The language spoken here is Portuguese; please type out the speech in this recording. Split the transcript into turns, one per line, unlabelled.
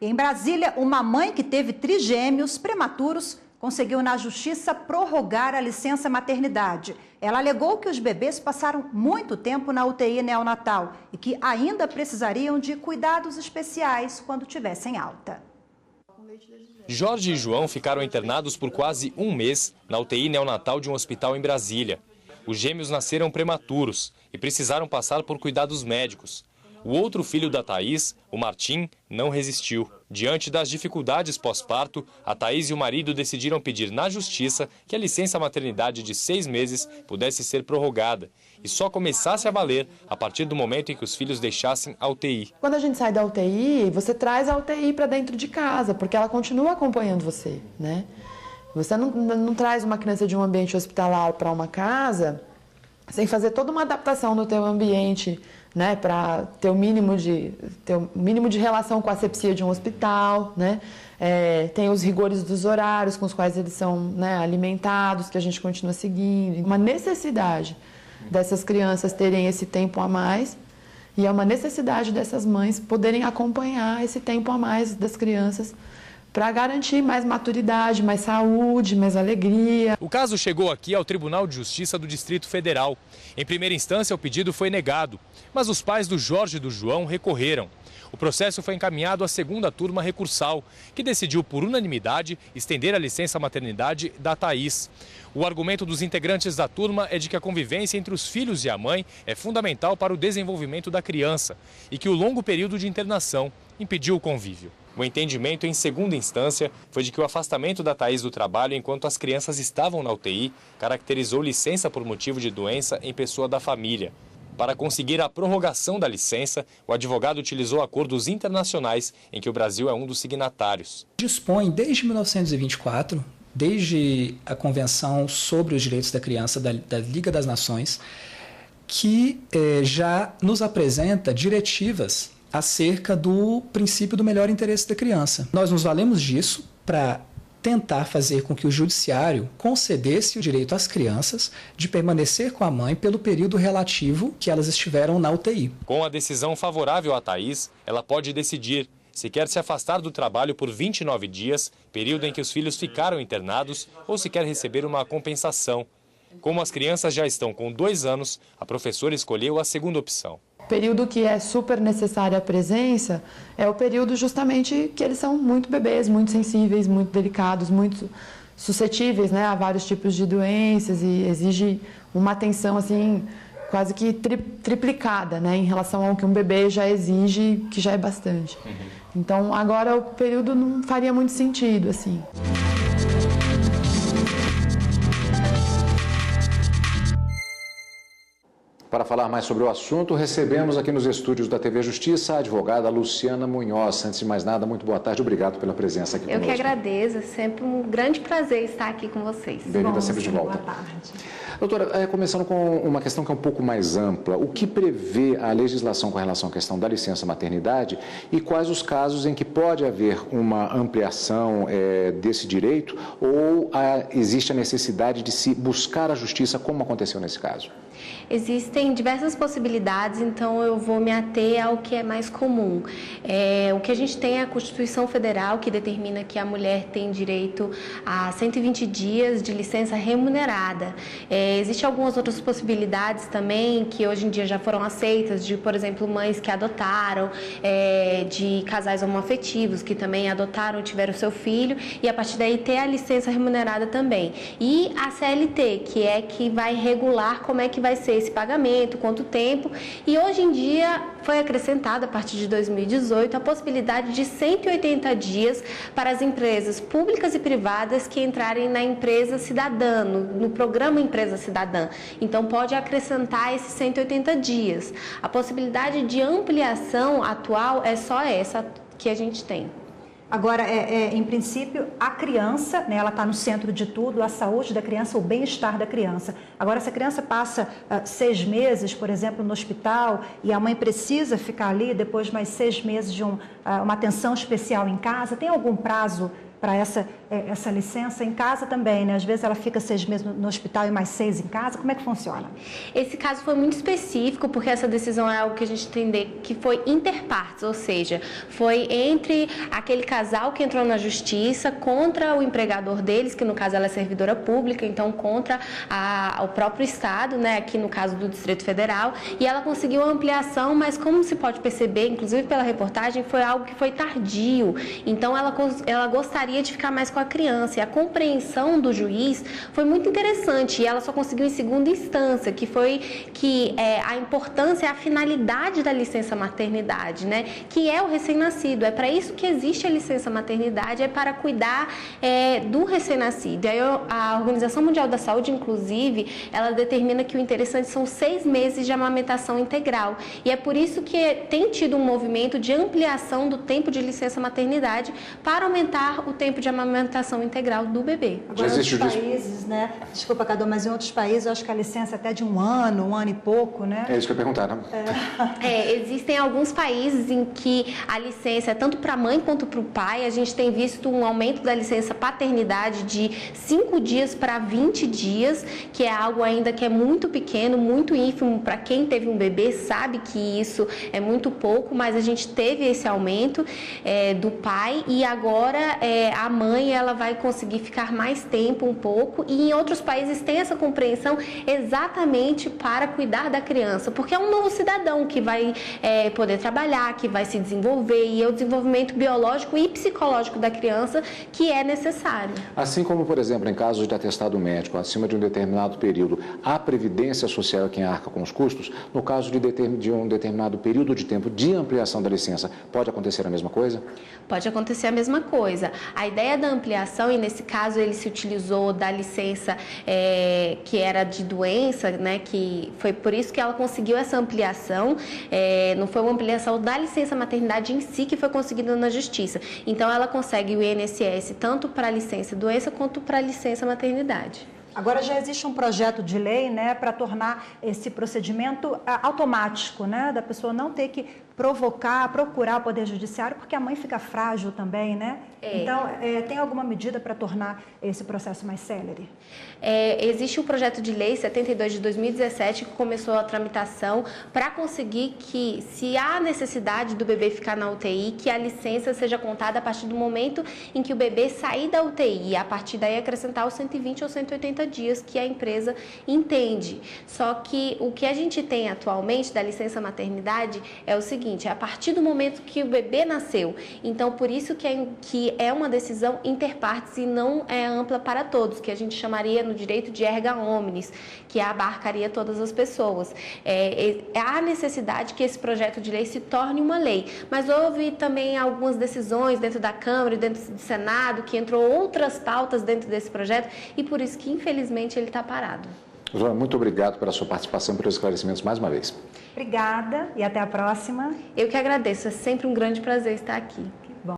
Em Brasília, uma mãe que teve trigêmeos prematuros conseguiu na justiça prorrogar a licença maternidade. Ela alegou que os bebês passaram muito tempo na UTI neonatal e que ainda precisariam de cuidados especiais quando tivessem alta.
Jorge e João ficaram internados por quase um mês na UTI neonatal de um hospital em Brasília. Os gêmeos nasceram prematuros e precisaram passar por cuidados médicos. O outro filho da Thaís, o Martim, não resistiu. Diante das dificuldades pós-parto, a Thaís e o marido decidiram pedir na justiça que a licença maternidade de 6 meses pudesse ser prorrogada e só começasse a valer a partir do momento em que os filhos deixassem a UTI.
Quando a gente sai da UTI, você traz a UTI para dentro de casa, porque ela continua acompanhando você, né? Você não traz uma criança de um ambiente hospitalar para uma casa sem fazer toda uma adaptação no teu ambiente, né, para ter o mínimo de relação com a asepsia de um hospital, né? Tem os rigores dos horários com os quais eles são, né, alimentados, que a gente continua seguindo. Uma necessidade dessas crianças terem esse tempo a mais e é uma necessidade dessas mães poderem acompanhar esse tempo a mais das crianças para garantir mais maturidade, mais saúde, mais alegria.
O caso chegou aqui ao Tribunal de Justiça do Distrito Federal. Em primeira instância, o pedido foi negado, mas os pais do Jorge e do João recorreram. O processo foi encaminhado à segunda turma recursal, que decidiu por unanimidade estender a licença maternidade da Thaís. O argumento dos integrantes da turma é de que a convivência entre os filhos e a mãe é fundamental para o desenvolvimento da criança e que o longo período de internação impediu o convívio. O entendimento em segunda instância foi de que o afastamento da Thaís do trabalho enquanto as crianças estavam na UTI caracterizou licença por motivo de doença em pessoa da família. Para conseguir a prorrogação da licença, o advogado utilizou acordos internacionais em que o Brasil é um dos signatários.
Dispõe desde 1924, desde a Convenção sobre os Direitos da Criança da Liga das Nações, que já nos apresenta diretivas acerca do princípio do melhor interesse da criança. Nós nos valemos disso para tentar fazer com que o judiciário concedesse o direito às crianças de permanecer com a mãe pelo período relativo que elas estiveram na UTI.
Com a decisão favorável à Thaís, ela pode decidir se quer se afastar do trabalho por 29 dias, período em que os filhos ficaram internados, ou se quer receber uma compensação. Como as crianças já estão com 2 anos, a professora escolheu a segunda opção.
O período que é super necessária a presença é o período justamente que eles são muito bebês, muito sensíveis, muito delicados, muito suscetíveis, né, a vários tipos de doenças e exige uma atenção assim quase que triplicada, né, em relação ao que um bebê já exige, que já é bastante. Então agora o período não faria muito sentido assim.
Para falar mais sobre o assunto, recebemos aqui nos estúdios da TV Justiça a advogada Luciana Munhoz. Antes de mais nada, muito boa tarde, obrigado pela presença aqui conosco.
Eu que agradeço, é sempre um grande prazer estar aqui com vocês.
Bem-vinda sempre de volta.
Boa tarde.
Doutora, começando com uma questão que é um pouco mais ampla, o que prevê a legislação com relação à questão da licença maternidade e quais os casos em que pode haver uma ampliação desse direito ou existe a necessidade de se buscar a justiça, como aconteceu nesse caso?
Existem diversas possibilidades, então eu vou me ater ao que é mais comum. O que a gente tem é a Constituição Federal, que determina que a mulher tem direito a 120 dias de licença remunerada. Existem algumas outras possibilidades também, que hoje em dia já foram aceitas, de, por exemplo, mães que adotaram, de casais homoafetivos que também adotaram e tiveram seu filho, e a partir daí ter a licença remunerada também. E a CLT, que vai regular como é que vai ser esse pagamento, quanto tempo, e hoje em dia foi acrescentada, a partir de 2018, a possibilidade de 180 dias para as empresas públicas e privadas que entrarem na empresa cidadã, no programa Empresa Cidadã. Então, pode acrescentar esses 180 dias. A possibilidade de ampliação atual é só essa que a gente tem.
Agora, em princípio, a criança, né, ela está no centro de tudo, a saúde da criança, o bem-estar da criança. Agora, se a criança passa 6 meses, por exemplo, no hospital, e a mãe precisa ficar ali depois mais 6 meses de uma atenção especial em casa, tem algum prazo para essa licença em casa também, né? Às vezes ela fica 6 meses no hospital e mais 6 em casa. Como é que funciona?
Esse caso foi muito específico, porque essa decisão é algo que a gente entender que foi interpartes, ou seja, foi entre aquele casal que entrou na justiça contra o empregador deles, que no caso ela é servidora pública, então contra o próprio Estado, né, aqui no caso do Distrito Federal, e ela conseguiu a ampliação, mas como se pode perceber, inclusive pela reportagem, foi algo que foi tardio, então ela gostaria de ficar mais com a criança, e a compreensão do juiz foi muito interessante, e ela só conseguiu em segunda instância, que foi que a importância, a finalidade da licença maternidade, né, que é o recém-nascido, é para isso que existe a licença maternidade, é para cuidar do recém-nascido. Aí a Organização Mundial da Saúde, inclusive, ela determina que o interessante são 6 meses de amamentação integral, e é por isso que tem tido um movimento de ampliação do tempo de licença maternidade para aumentar o tempo de amamentação integral do bebê.
Agora, em outros países, né? Desculpa, Cadu, mas em outros países eu acho que a licença é até de 1 ano e pouco, né?
É isso que eu ia perguntar, né?
Existem alguns países em que a licença é tanto para a mãe quanto para o pai. A gente tem visto um aumento da licença paternidade de 5 dias para 20 dias, que é algo ainda que é muito pequeno, muito ínfimo. Para quem teve um bebê sabe que isso é muito pouco, mas a gente teve esse aumento do pai, e agora a mãe ela vai conseguir ficar mais tempo um pouco, e em outros países tem essa compreensão exatamente para cuidar da criança, porque é um novo cidadão que vai poder trabalhar, que vai se desenvolver, e é o desenvolvimento biológico e psicológico da criança que é necessário.
Assim como, por exemplo, em casos de atestado médico acima de um determinado período, a Previdência Social é quem arca com os custos, no caso de um determinado período de tempo de ampliação da licença, pode acontecer a mesma coisa?
Pode acontecer a mesma coisa. A ideia da ampliação, e nesse caso ele se utilizou da licença que era de doença, né, que foi por isso que ela conseguiu essa ampliação, não foi uma ampliação da licença maternidade em si que foi conseguida na justiça. Então ela consegue o INSS tanto para a licença doença quanto para a licença maternidade.
Agora já existe um projeto de lei, né, para tornar esse procedimento automático, né, da pessoa não ter que procurar o Poder Judiciário, porque a mãe fica frágil também, né? Então, tem alguma medida para tornar esse processo mais célere?
Existe um projeto de lei 72 de 2017 que começou a tramitação para conseguir que, se há necessidade do bebê ficar na UTI, que a licença seja contada a partir do momento em que o bebê sair da UTI, e a partir daí acrescentar os 120 ou 180 dias que a empresa entende. Só que o que a gente tem atualmente da licença maternidade é o seguinte: é a partir do momento que o bebê nasceu. Então, por isso que é uma decisão interpartes e não é ampla para todos, que a gente chamaria no direito de erga omnes, que abarcaria todas as pessoas. Há necessidade que esse projeto de lei se torne uma lei, mas houve também algumas decisões dentro da Câmara e dentro do Senado, que entrou outras pautas dentro desse projeto, e por isso que, infelizmente, ele está parado.
Joana, muito obrigado pela sua participação e pelos esclarecimentos mais uma vez.
Obrigada e até a próxima.
Eu que agradeço, é sempre um grande prazer estar aqui.